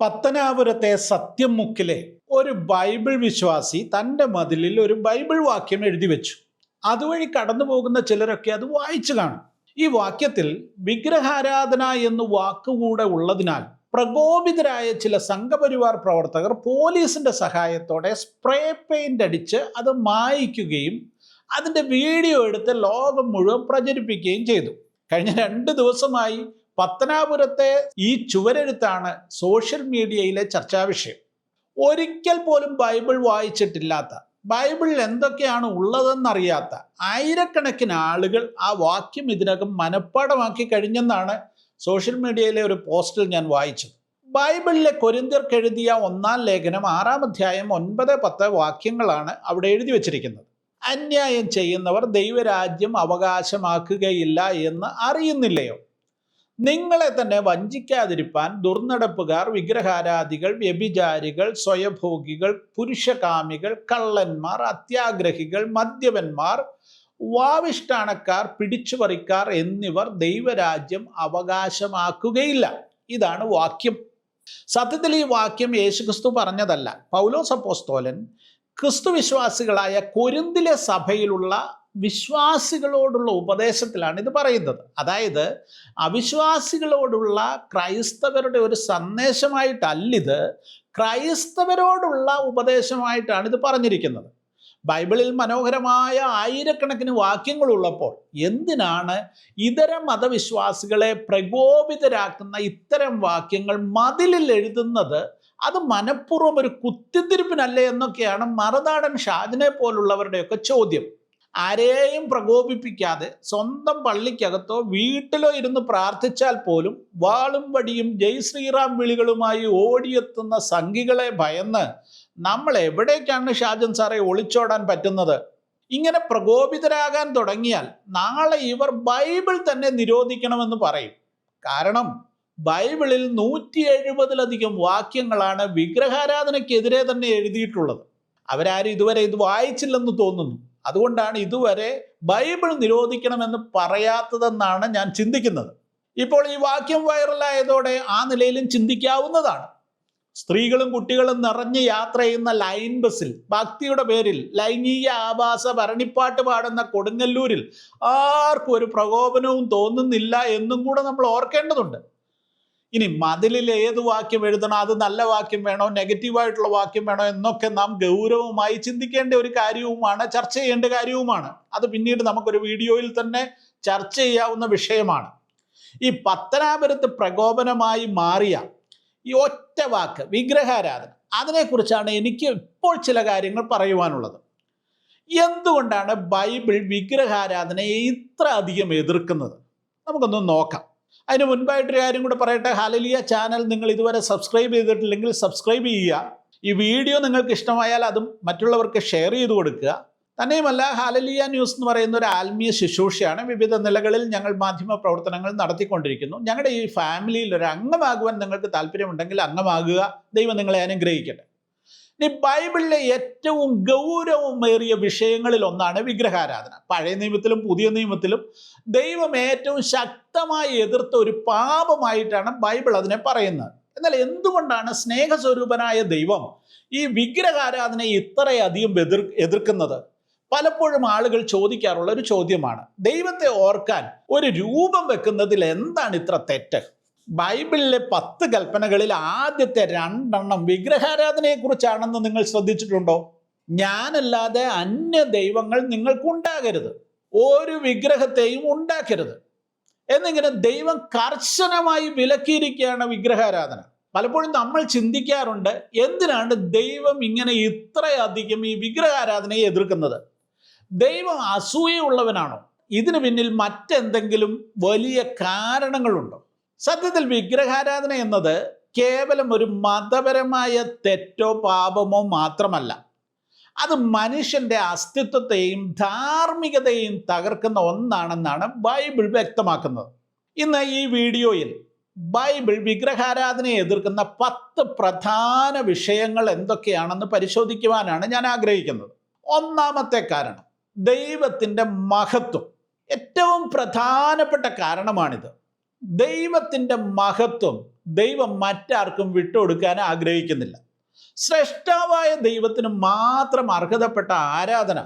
പത്തനാപുരത്തെ സത്യമുക്കിലെ ഒരു ബൈബിൾ വിശ്വാസി തൻ്റെ മതിലിൽ ഒരു ബൈബിൾ വാക്യം എഴുതി വെച്ചു. അതുവഴി കടന്നു പോകുന്ന ചിലരൊക്കെ അത് വായിച്ചു കാണും. ഈ വാക്യത്തിൽ വിഗ്രഹാരാധന എന്ന് വാക്കുകൂടെ ഉള്ളതിനാൽ പ്രകോപിതരായ ചില സംഘപരിവാർ പ്രവർത്തകർ പോലീസിന്റെ സഹായത്തോടെ സ്പ്രേ പെയിന്റ് അടിച്ച് അത് മായ്ക്കുകയും അതിൻ്റെ വീഡിയോ എടുത്ത് ലോകം മുഴുവൻ പ്രചരിപ്പിക്കുകയും ചെയ്തു. കഴിഞ്ഞ 2 ദിവസമായി പത്തനാപുരത്തെ ഈ ചുവരെഴുത്താണ് സോഷ്യൽ മീഡിയയിലെ ചർച്ചാ വിഷയം. ഒരിക്കൽ പോലും ബൈബിൾ വായിച്ചിട്ടില്ലാത്ത, ബൈബിളിൽ എന്തൊക്കെയാണ് ഉള്ളതെന്നറിയാത്ത ആയിരക്കണക്കിന് ആളുകൾ ആ വാക്യം ഇതിനകം മനഃപ്പാഠമാക്കി കഴിഞ്ഞെന്നാണ് സോഷ്യൽ മീഡിയയിലെ ഒരു പോസ്റ്റിൽ ഞാൻ വായിച്ചത്. ബൈബിളിലെ കൊരിന്ത്യർക്ക് എഴുതിയ 1-ാം ലേഖനം 6-ാം അധ്യായം 9-10 വാക്യങ്ങളാണ് അവിടെ എഴുതി വച്ചിരിക്കുന്നത്. അന്യായം ചെയ്യുന്നവർ ദൈവരാജ്യം അവകാശമാക്കുകയില്ല എന്ന് അറിയുന്നില്ലയോ? നിങ്ങളെ തന്നെ വഞ്ചിക്കാതിരിപ്പാൻ ദുർനടപ്പുകാർ, വിഗ്രഹാരാധികൾ, വ്യഭിചാരികൾ, സ്വയഭോഗികൾ, പുരുഷകാമികൾ, കള്ളന്മാർ, അത്യാഗ്രഹികൾ, മദ്യപന്മാർ, വാവിഷ്ഠാണക്കാർ, പിടിച്ചുപറിക്കാർ എന്നിവർ ദൈവരാജ്യം അവകാശമാക്കുകയില്ല. ഇതാണ് വാക്യം. സത്യത്തിൽ ഈ വാക്യം യേശുക്രിസ്തു പറഞ്ഞതല്ല. പൗലോസ് അപ്പോസ്തലൻ ക്രിസ്തു വിശ്വാസികളായ കൊരിന്തിലെ സഭയിലുള്ള വിശ്വാസികളോടുള്ള ഉപദേശത്തിലാണ് ഇത് പറയുന്നത്. അതായത് അവിശ്വാസികളോടുള്ള ക്രൈസ്തവരുടെ ഒരു സന്ദേശമായിട്ടല്ലിത്, ക്രൈസ്തവരോടുള്ള ഉപദേശമായിട്ടാണ് ഇത് പറഞ്ഞിരിക്കുന്നത്. ബൈബിളിൽ മനോഹരമായ ആയിരക്കണക്കിന് വാക്യങ്ങളുള്ളപ്പോൾ എന്തിനാണ് ഇതര മതവിശ്വാസികളെ പ്രകോപിതരാക്കുന്ന ഇത്തരം വാക്യങ്ങൾ മതിലിൽ എഴുതുന്നത്? അത് മനഃപൂർവ്വം ഒരു കുത്തിത്തിരിപ്പിനല്ലേ എന്നൊക്കെയാണ് മറുനാടൻ ഷാജിനെ പോലുള്ളവരുടെയൊക്കെ ചോദ്യം. ആരെയും പ്രകോപിപ്പിക്കാതെ സ്വന്തം പള്ളിക്കകത്തോ വീട്ടിലോ ഇരുന്ന് പ്രാർത്ഥിച്ചാൽ പോലും വാളും വടിയും ജയ് ശ്രീറാം വിളികളുമായി ഓടിയെത്തുന്ന സംഘികളെ ഭയന്ന് നമ്മൾ എവിടേക്കാണ് ഷാജൻ സാറെ ഒളിച്ചോടാൻ പറ്റുന്നത്? ഇങ്ങനെ പ്രകോപിതരാകാൻ തുടങ്ങിയാൽ നാളെ ഇവർ ബൈബിൾ തന്നെ നിരോധിക്കണമെന്ന് പറയും. കാരണം ബൈബിളിൽ 170-ലധികം വാക്യങ്ങളാണ് വിഗ്രഹാരാധനയ്ക്കെതിരെ തന്നെ എഴുതിയിട്ടുള്ളത്. അവരാരും ഇതുവരെ ഇത് വായിച്ചില്ലെന്ന് തോന്നുന്നു. അതുകൊണ്ടാണ് ഇതുവരെ ബൈബിൾ നിരോധിക്കണമെന്ന് പറയാത്തതെന്നാണ് ഞാൻ ചിന്തിക്കുന്നത്. ഇപ്പോൾ ഈ വാക്യം വൈറലായതോടെ ആ നിലയിലും ചിന്തിക്കാവുന്നതാണ്. സ്ത്രീകളും കുട്ടികളും നിറഞ്ഞ് യാത്ര ചെയ്യുന്ന ലൈൻ ബസ്സിൽ ഭക്തിയുടെ പേരിൽ ലൈംഗിക ആഭാസ ഭരണിപ്പാട്ട് പാടുന്ന കൊടുങ്ങല്ലൂരിൽ ആർക്കും ഒരു പ്രകോപനവും തോന്നുന്നില്ല എന്നും കൂടെ നമ്മൾ ഓർക്കേണ്ടതുണ്ട്. ഇനി മതിലിൽ ഏത് വാക്യം എഴുതണം, അത് നല്ല വാക്യം വേണോ, നെഗറ്റീവായിട്ടുള്ള വാക്യം വേണോ എന്നൊക്കെ നാം ഗൗരവമായി ചിന്തിക്കേണ്ട ഒരു കാര്യവുമാണ്, ചർച്ച ചെയ്യേണ്ട കാര്യവുമാണ്. അത് പിന്നീട് നമുക്കൊരു വീഡിയോയിൽ തന്നെ ചർച്ച ചെയ്യാവുന്ന വിഷയമാണ്. ഈ പത്തനാപുരത്ത് പ്രകോപനമായി മാറിയ ഈ ഒറ്റ വാക്ക് വിഗ്രഹാരാധന, അതിനെക്കുറിച്ചാണ് എനിക്ക് ഇപ്പോൾ ചില കാര്യങ്ങൾ പറയുവാനുള്ളത്. എന്തുകൊണ്ടാണ് ബൈബിൾ വിഗ്രഹാരാധനയെ ഇത്ര അധികം എതിർക്കുന്നത്? നമുക്കൊന്ന് നോക്കാം. അതിന് മുൻപായിട്ടൊരു കാര്യം കൂടെ പറയട്ടെ. ഹല്ലേലൂയ ചാനൽ നിങ്ങൾ ഇതുവരെ സബ്സ്ക്രൈബ് ചെയ്തിട്ടില്ലെങ്കിൽ സബ്സ്ക്രൈബ് ചെയ്യുക. ഈ വീഡിയോ നിങ്ങൾക്ക് ഇഷ്ടമായാൽ അതും മറ്റുള്ളവർക്ക് ഷെയർ ചെയ്ത് കൊടുക്കുക. തന്നെയുമല്ല, ഹല്ലേലൂയ ന്യൂസ് എന്ന് പറയുന്ന ഒരു ആത്മീയ ശുശ്രൂഷയാണ്. വിവിധ നിലകളിൽ ഞങ്ങൾ മാധ്യമ പ്രവർത്തനങ്ങൾ നടത്തിക്കൊണ്ടിരിക്കുന്നു. ഞങ്ങളുടെ ഈ ഫാമിലിയിൽ ഒരു അംഗമാകുവാൻ നിങ്ങൾക്ക് താല്പര്യമുണ്ടെങ്കിൽ അംഗമാകുക. ദൈവം നിങ്ങളെ അനുഗ്രഹിക്കട്ടെ. ഇനി ബൈബിളിലെ ഏറ്റവും ഗൗരവമേറിയ വിഷയങ്ങളിൽ ഒന്നാണ് വിഗ്രഹാരാധന. പഴയ നിയമത്തിലും പുതിയ നിയമത്തിലും ദൈവം ഏറ്റവും ശക്തമായി എതിർത്ത ഒരു പാപമായിട്ടാണ് ബൈബിൾ അതിനെ പറയുന്നത്. എന്നാൽ എന്തുകൊണ്ടാണ് സ്നേഹസ്വരൂപനായ ദൈവം ഈ വിഗ്രഹാരാധനയെ ഇത്രയധികം എതിർക്കുന്നത്? പലപ്പോഴും ആളുകൾ ചോദിക്കാറുള്ള ഒരു ചോദ്യമാണ്. ദൈവത്തെ ഓർക്കാൻ ഒരു രൂപം വെക്കുന്നതിൽ എന്താണ് ഇത്ര തെറ്റ്? ബൈബിളിലെ 10 കൽപ്പനകളിൽ ആദ്യത്തെ 2 വിഗ്രഹാരാധനയെ കുറിച്ചാണെന്ന് നിങ്ങൾ ശ്രദ്ധിച്ചിട്ടുണ്ടോ? ഞാനല്ലാതെ അന്യ ദൈവങ്ങൾ നിങ്ങൾക്കുണ്ടാകരുത്, ഒരു വിഗ്രഹത്തെയും ഉണ്ടാക്കരുത് എന്നിങ്ങനെ ദൈവം കർശനമായി വിലക്കിയിരിക്കുകയാണ് വിഗ്രഹാരാധന. പലപ്പോഴും നമ്മൾ ചിന്തിക്കാറുണ്ട്, എന്തിനാണ് ദൈവം ഇങ്ങനെ ഇത്രയധികം ഈ വിഗ്രഹാരാധനയെ എതിർക്കുന്നത്? ദൈവം അസൂയുള്ളവനാണോ? ഇതിന് പിന്നിൽ മറ്റെന്തെങ്കിലും വലിയ കാരണങ്ങളുണ്ടോ? സത്യത്തിൽ വിഗ്രഹാരാധന എന്നത് കേവലം ഒരു മതപരമായ തെറ്റോ പാപമോ മാത്രമല്ല. അത് മനുഷ്യന്റെ അസ്തിത്വത്തെയും ധാർമ്മികതയെയും തകർക്കുന്ന ഒന്നാണെന്നാണ് ബൈബിൾ വ്യക്തമാക്കുന്നത്. ഇന്ന് ഈ വീഡിയോയിൽ ബൈബിൾ വിഗ്രഹാരാധനയെ എതിർക്കുന്ന 10 പ്രധാന വിഷയങ്ങൾ എന്തൊക്കെയാണെന്ന് പരിശോധിക്കുവാനാണ് ഞാൻ ആഗ്രഹിക്കുന്നത്. ഒന്നാമത്തെ കാരണം ദൈവത്തിൻ്റെ മഹത്വം. ഏറ്റവും പ്രധാനപ്പെട്ട കാരണമാണിത്. ദൈവത്തിൻ്റെ മഹത്വം ദൈവം മറ്റാർക്കും വിട്ടുകൊടുക്കാൻ ആഗ്രഹിക്കുന്നില്ല. ശ്രേഷ്ഠാവായ ദൈവത്തിന് മാത്രം അർഹതപ്പെട്ട ആരാധന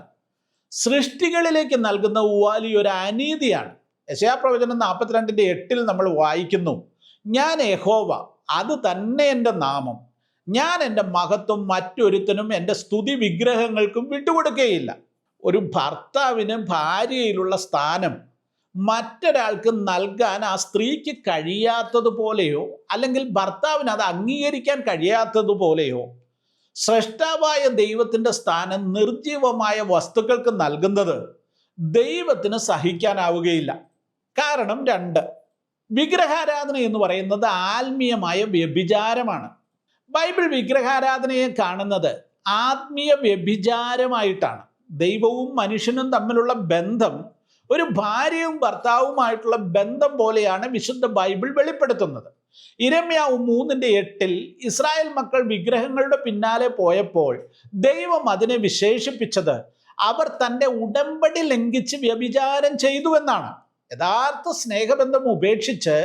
സൃഷ്ടികളിലേക്ക് നൽകുന്ന വലിയൊരു അനീതിയാണ്. യെശയ്യാപ്രവചനം 42:8 നമ്മൾ വായിക്കുന്നു, ഞാൻ യഹോവ, അത് തന്നെ എൻ്റെ നാമം, ഞാൻ എൻ്റെ മഹത്വം മറ്റൊരുത്തനും എൻ്റെ സ്തുതി വിഗ്രഹങ്ങൾക്കും വിട്ടുകൊടുക്കുകയില്ല. ഒരു ഭർത്താവിന് ഭാര്യയിലുള്ള സ്ഥാനം മറ്റൊരാൾക്ക് നൽകാൻ ആ സ്ത്രീക്ക് കഴിയാത്തതുപോലെയോ അല്ലെങ്കിൽ ഭർത്താവിന് അത് അംഗീകരിക്കാൻ കഴിയാത്തതുപോലെയോ സ്രഷ്ടാവായ ദൈവത്തിൻ്റെ സ്ഥാനം നിർജീവമായ വസ്തുക്കൾക്ക് നൽകുന്നത് ദൈവത്തിന് സഹിക്കാനാവുകയില്ല. കാരണം 2, വിഗ്രഹാരാധന എന്ന് പറയുന്നത് ആത്മീയമായ വ്യഭിചാരമാണ്. ബൈബിൾ വിഗ്രഹാരാധനയെ കാണുന്നത് ആത്മീയ വ്യഭിചാരമായിട്ടാണ്. ദൈവവും മനുഷ്യനും തമ്മിലുള്ള ബന്ധം ഒരു ഭാര്യയും ഭർത്താവുമായിട്ടുള്ള ബന്ധം പോലെയാണ് വിശുദ്ധ ബൈബിൾ വെളിപ്പെടുത്തുന്നത്. യിരെമ്യാവ് 3:8 ഇസ്രായേൽ മക്കൾ വിഗ്രഹങ്ങളുടെ പിന്നാലെ പോയപ്പോൾ ദൈവം അതിനെ വിശേഷിപ്പിച്ചത് അവർ തൻ്റെ ഉടമ്പടി ലംഘിച്ച് വ്യഭിചാരം ചെയ്തു എന്നാണ്. യഥാർത്ഥ സ്നേഹബന്ധം ഉപേക്ഷിച്ച്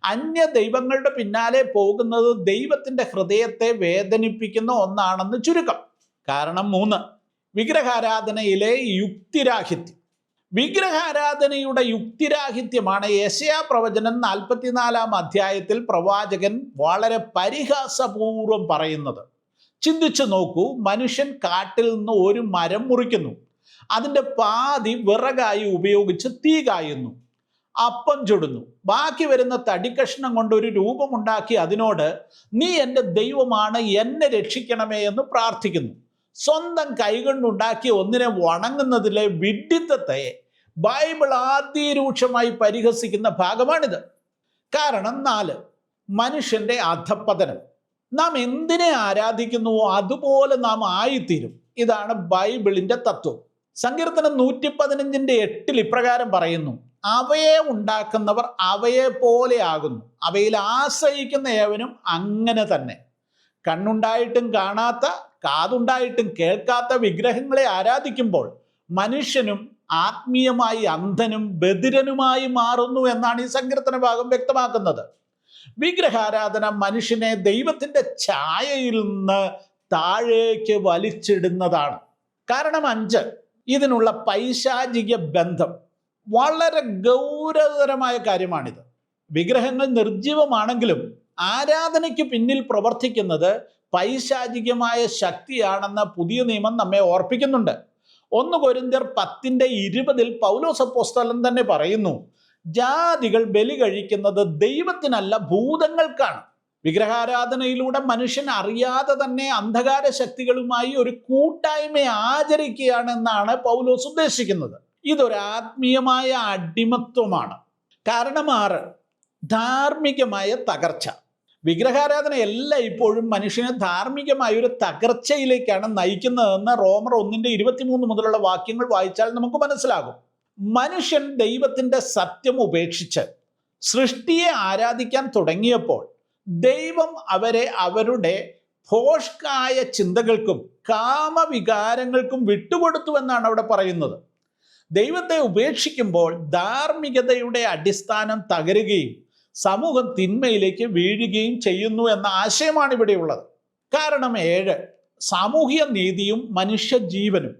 അന്യ ദൈവങ്ങളുടെ പിന്നാലെ പോകുന്നത് ദൈവത്തിൻ്റെ ഹൃദയത്തെ വേദനിപ്പിക്കുന്ന ഒന്നാണെന്ന് ചുരുക്കം. കാരണം 3, വിഗ്രഹാരാധനയിലെ യുക്തിരാഹിത്യം. വിഗ്രഹാരാധനയുടെ യുക്തിരാഹിത്യമാണ് യെശയ്യാപ്രവചനം 44 പ്രവാചകൻ വളരെ പരിഹാസപൂർവ്വം പറയുന്നത്. ചിന്തിച്ചു നോക്കൂ, മനുഷ്യൻ കാട്ടിൽ നിന്ന് ഒരു മരം മുറിക്കുന്നു, അതിൻ്റെ പാതി വിറകായി ഉപയോഗിച്ച് തീ കായുന്നു, അപ്പം ചുടുന്നു, ബാക്കി വരുന്ന തടിക്കഷ്ണം കൊണ്ട് ഒരു രൂപമുണ്ടാക്കി അതിനോട് നീ എൻ്റെ ദൈവമാണ്, എന്നെ രക്ഷിക്കണമേ എന്ന് പ്രാർത്ഥിക്കുന്നു. സ്വന്തം കൈകൊണ്ടുണ്ടാക്കിയ ഒന്നിനെ വണങ്ങുന്നതിലെ വിഡ്ഢിത്തത്തെ ബൈബിൾ അതിരൂക്ഷമായി പരിഹസിക്കുന്ന ഭാഗമാണിത്. കാരണം 4, മനുഷ്യന്റെ അധപ്പതനം. നാം എന്തിനെ ആരാധിക്കുന്നുവോ അതുപോലെ നാം ആയിത്തീരും. ഇതാണ് ബൈബിളിന്റെ തത്വം. സങ്കീർത്തനം 115:8 ഇപ്രകാരം പറയുന്നു, അവയെ ഉണ്ടാക്കുന്നവർ അവയെ പോലെ ആകുന്നു, അവയിൽ ആശ്രയിക്കുന്ന ഏവനും അങ്ങനെ തന്നെ. കണ്ണുണ്ടായിട്ടും കാണാത്ത, കാതുണ്ടായിട്ടും കേൾക്കാത്ത വിഗ്രഹങ്ങളെ ആരാധിക്കുമ്പോൾ മനുഷ്യനും ആത്മീയമായി അന്ധനും ബധിരനുമായി മാറുന്നു എന്നാണ് ഈ സങ്കീർത്തന ഭാഗം വ്യക്തമാക്കുന്നത്. വിഗ്രഹാരാധന മനുഷ്യനെ ദൈവത്തിൻ്റെ ഛായയിൽ നിന്ന് താഴേക്ക് വലിച്ചിടുന്നതാണ്. കാരണം 5, ഇതിനുള്ള പൈശാചിക ബന്ധം. വളരെ ഗൗരവതരമായ കാര്യമാണിത്. വിഗ്രഹങ്ങൾ നിർജീവമാണെങ്കിലും ആരാധനയ്ക്ക് പിന്നിൽ പ്രവർത്തിക്കുന്നത് പൈശാചികമായ ശക്തിയാണെന്ന് പുതിയ നിയമം നമ്മെ ഓർപ്പിക്കുന്നുണ്ട്. 1 കൊരിന്ത്യർ 10:20 പൗലോസ് അപ്പോസ്തലൻ തന്നെ പറയുന്നു, ജാതികൾ ബലി കഴിക്കുന്നത് ദൈവത്തിനല്ല ഭൂതങ്ങൾക്കാണ്. വിഗ്രഹാരാധനയിലൂടെ മനുഷ്യൻ അറിയാതെ തന്നെ അന്ധകാര ശക്തികളുമായി ഒരു കൂട്ടായ്മ ആചരിക്കുകയാണെന്നാണ് പൗലോസ് ഉദ്ദേശിക്കുന്നത്. ഇതൊരു ആത്മീയമായ അടിമത്വമാണ്. കാരണം 6, ധാർമ്മികമായ തകർച്ച. വിഗ്രഹാരാധന എല്ലായ്പ്പോഴും മനുഷ്യനെ ധാർമ്മികമായ ഒരു തകർച്ചയിലേക്കാണ് നയിക്കുന്നതെന്ന് റോമർ 1:23 മുതലുള്ള വാക്യങ്ങൾ വായിച്ചാൽ നമുക്ക് മനസ്സിലാകും. മനുഷ്യൻ ദൈവത്തിൻ്റെ സത്യം ഉപേക്ഷിച്ച് സൃഷ്ടിയെ ആരാധിക്കാൻ തുടങ്ങിയപ്പോൾ ദൈവം അവരെ അവരുടെ ഭോഷ്കായ ചിന്തകൾക്കും കാമവികാരങ്ങൾക്കും വിട്ടുകൊടുത്തു എന്നാണ് അവിടെ പറയുന്നത്. ദൈവത്തെ ഉപേക്ഷിക്കുമ്പോൾ ധാർമ്മികതയുടെ അടിസ്ഥാനം തകരുകയും സമൂഹം തിന്മയിലേക്ക് വീഴുകയും ചെയ്യുന്നു എന്ന ആശയമാണ് ഇവിടെയുള്ളത്. കാരണം 7, സാമൂഹിക നീതിയും മനുഷ്യജീവനും.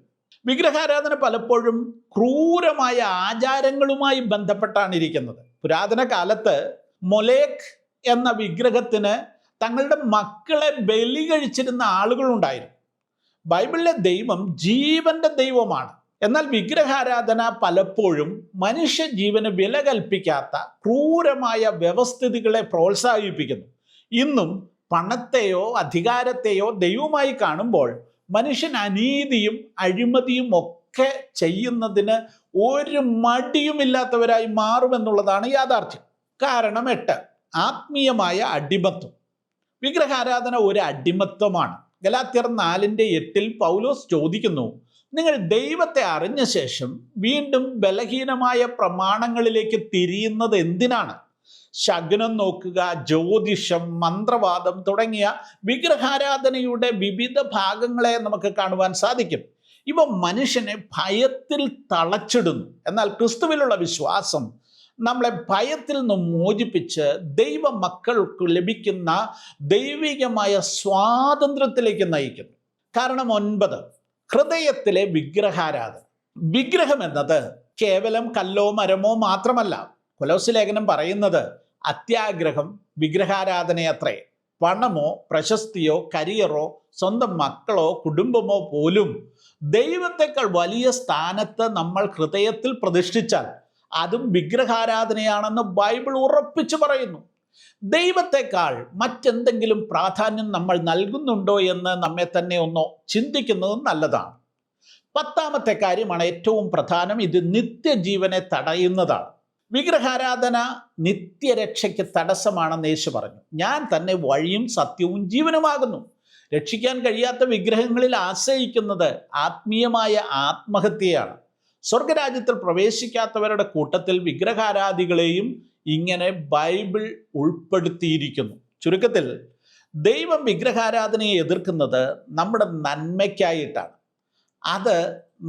വിഗ്രഹാരാധന പലപ്പോഴും ക്രൂരമായ ആചാരങ്ങളുമായി ബന്ധപ്പെട്ടാണ് ഇരിക്കുന്നത്. പുരാതന കാലത്ത് മൊലേഖ് എന്ന വിഗ്രഹത്തിന് തങ്ങളുടെ മക്കളെ ബലി കഴിച്ചിരുന്ന ആളുകളുണ്ടായിരുന്നു. ബൈബിളിലെ ദൈവം ജീവന്റെ ദൈവമാണ്. എന്നാൽ വിഗ്രഹാരാധന പലപ്പോഴും മനുഷ്യജീവന് വില കൽപ്പിക്കാത്ത ക്രൂരമായ വ്യവസ്ഥിതികളെ പ്രോത്സാഹിപ്പിക്കുന്നു. ഇന്നും പണത്തെയോ അധികാരത്തെയോ ദൈവമായി കാണുമ്പോൾ മനുഷ്യൻ അനീതിയും അഴിമതിയും ഒക്കെ ചെയ്യുന്നതിന് ഒരു മടിയുമില്ലാത്തവരായി മാറുമെന്നുള്ളതാണ് യാഥാർത്ഥ്യം. കാരണം 8, ആത്മീയമായ അടിമത്വം. വിഗ്രഹാരാധന ഒരു അടിമത്വമാണ്. ഗലാത്യർ 4:8 പൗലോസ് ചോദിക്കുന്നു, നിങ്ങൾ ദൈവത്തെ അറിഞ്ഞ ശേഷം വീണ്ടും ബലഹീനമായ പ്രമാണങ്ങളിലേക്ക് തിരിയുന്നത് എന്തിനാണ്? ശകുനം നോക്കുക, ജ്യോതിഷം, മന്ത്രവാദം തുടങ്ങിയ വിഗ്രഹാരാധനയുടെ വിവിധ ഭാഗങ്ങളെ നമുക്ക് കാണുവാൻ സാധിക്കും. ഇവ മനുഷ്യനെ ഭയത്തിൽ തളച്ചിടുന്നു. എന്നാൽ ക്രിസ്തുവിലുള്ള വിശ്വാസം നമ്മളെ ഭയത്തിൽ നിന്നും മോചിപ്പിച്ച് ദൈവ മക്കൾക്ക് ലഭിക്കുന്ന ദൈവികമായ സ്വാതന്ത്ര്യത്തിലേക്ക് നയിക്കുന്നു. കാരണം 9, ഹൃദയത്തിലെ വിഗ്രഹാരാധന. വിഗ്രഹം എന്നത് കേവലം കല്ലോ മരമോ മാത്രമല്ല. കൊലോസ്യ ലേഖനം പറയുന്നത് അത്യാഗ്രഹം വിഗ്രഹാരാധനയത്രേ. പണമോ പ്രശസ്തിയോ കരിയറോ സ്വന്തം മക്കളോ കുടുംബമോ പോലും ദൈവത്തെക്കാൾ വലിയ സ്ഥാനത്ത് നമ്മൾ ഹൃദയത്തിൽ പ്രതിഷ്ഠിച്ചാൽ അതും വിഗ്രഹാരാധനയാണെന്ന് ബൈബിൾ ഉറപ്പിച്ചു പറയുന്നു. ദൈവത്തെക്കാൾ മറ്റെന്തെങ്കിലും പ്രാധാന്യം നമ്മൾ നൽകുന്നുണ്ടോ എന്ന് നമ്മെ തന്നെ ഒന്ന് ചിന്തിക്കുന്നത് നല്ലതാണ്. 10ാമത്തെ കാര്യമാണ് ഏറ്റവും പ്രധാനം. ഇത് നിത്യജീവനെ തടയുന്നതാണ്. വിഗ്രഹാരാധന നിത്യരക്ഷയ്ക്ക് തടസ്സമാണെന്ന് യേശു പറഞ്ഞു. ഞാൻ തന്നെ വഴിയും സത്യവും ജീവനുമാകുന്നു. രക്ഷിക്കാൻ കഴിയാത്ത വിഗ്രഹങ്ങളിൽ ആശ്രയിക്കുന്നത് ആത്മീയമായ ആത്മഹത്യയാണ്. സ്വർഗരാജ്യത്തിൽ പ്രവേശിക്കാത്തവരുടെ കൂട്ടത്തിൽ വിഗ്രഹാരാധികളെയും ഇങ്ങനെ ബൈബിൾ ഉൾപ്പെടുത്തിയിരിക്കുന്നു. ചുരുക്കത്തിൽ ദൈവം വിഗ്രഹാരാധനയെ എതിർക്കുന്നത് നമ്മുടെ നന്മയ്ക്കായിട്ടാണ്. അത്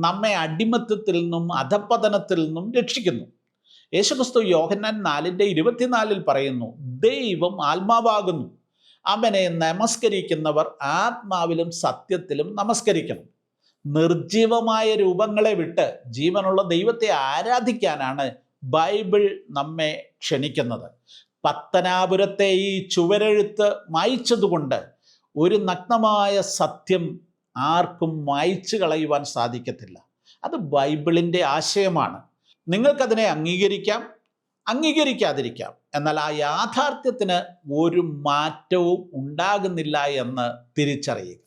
നമ്മെ അടിമത്തത്തിൽ നിന്നും അധപ്പതനത്തിൽ നിന്നും രക്ഷിക്കുന്നു. യേശുക്രിസ്തു യോഹന്നാൻ 4:24 പറയുന്നു, ദൈവം ആത്മാവാകുന്നു, അവനെ നമസ്കരിക്കുന്നവർ ആത്മാവിലും സത്യത്തിലും നമസ്കരിക്കണം. നിർജീവമായ രൂപങ്ങളെ വിട്ട് ജീവനുള്ള ദൈവത്തെ ആരാധിക്കാനാണ് ബൈബിൾ നമ്മെ ക്ഷണിക്കുന്നത്. പത്തനാപുരത്തെ ഈ ചുവരെഴുത്ത് മായ്ച്ചതുകൊണ്ട് ഒരു നഗ്നമായ സത്യം ആർക്കും മായ്ച്ചു കളയുവാൻ സാധിക്കത്തില്ല. അത് ബൈബിളിൻ്റെ ആശയമാണ്. നിങ്ങൾക്കതിനെ അംഗീകരിക്കാം, അംഗീകരിക്കാതിരിക്കാം. എന്നാൽ ആ യാഥാർത്ഥ്യത്തിന് ഒരു മാറ്റവും ഉണ്ടാകുന്നില്ല എന്ന് തിരിച്ചറിയുക.